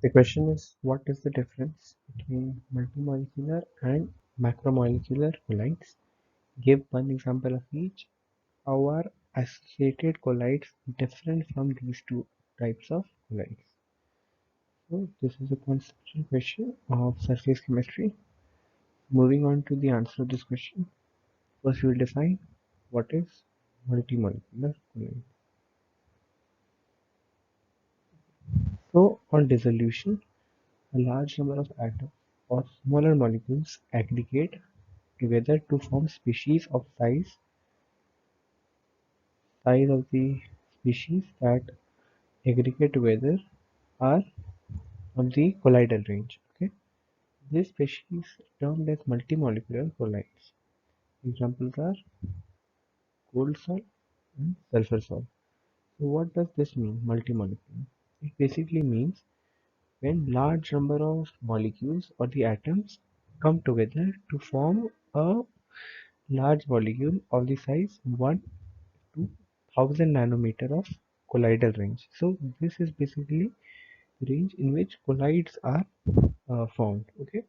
The question is, what is the difference between multimolecular and macromolecular colloids? Give one example of each. How are associated colloids different from these two types of colloids? So this is a conceptual question of surface chemistry. Moving on to the answer of this question. First we will define what is multimolecular colloid. So on dissolution, a large number of atoms or smaller molecules aggregate together to form species of size of the species that aggregate together are of the colloidal range. Okay, these species termed as multimolecular colloids. Examples are gold salt and sulfur salt. So what does this mean, multimolecular? It basically means when large number of molecules or the atoms come together to form a large molecule of the size 1 to 1000 nanometer of colloidal range. So this is basically the range in which colloids are formed. Okay,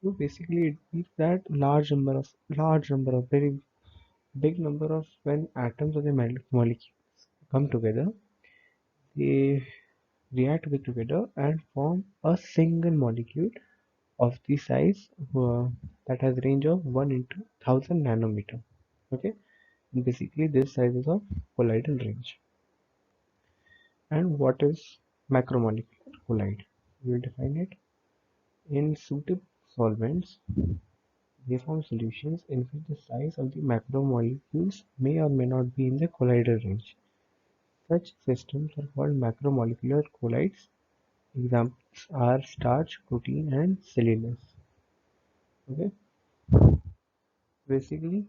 so basically it means that large number of very big number of when atoms of the molecules come together, they react with together and form a single molecule of the size that has range of 1 into 1000 nanometer. Okay, and basically this size is of colloidal range. And what is macromolecular colloid? We will define it. In suitable solvents, they form solutions in which the size of the macromolecules may or may not be in the colloidal range. Such systems are called macromolecular colloids. Examples are starch, protein, and cellulose. Okay, basically,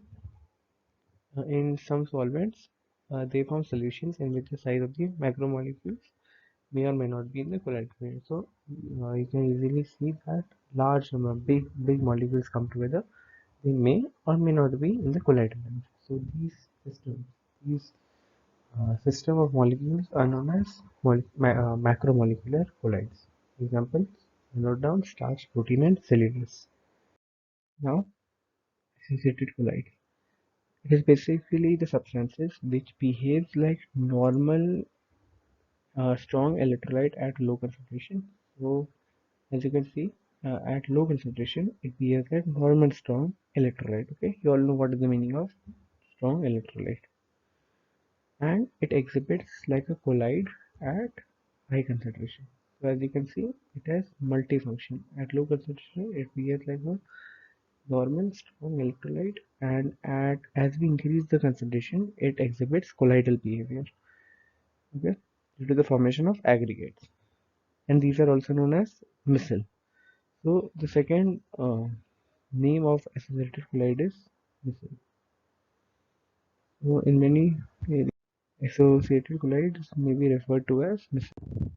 in some solvents, they form solutions in which the size of the macromolecules may or may not be in the colloidal range. So you can easily see that large number of big molecules come together. They may or may not be in the colloidal range. So these system of molecules are known as macromolecular colloids. Examples: note down starch, protein, and cellulose. Now, associated colloids. It is basically the substances which behaves like normal strong electrolyte at low concentration. So as you can see, at low concentration, it behaves like normal strong electrolyte. Okay, you all know what is the meaning of strong electrolyte, and it exhibits like a colloid at high concentration. So as you can see, it has multifunction. At low concentration, it behaves like a normal strong electrolyte, and at as we increase the concentration, it exhibits colloidal behavior. Okay, due to the formation of aggregates, and these are also known as micelle. So the second name of associated colloid is micelle. So in many areas, associated colloids may be referred to as micelle.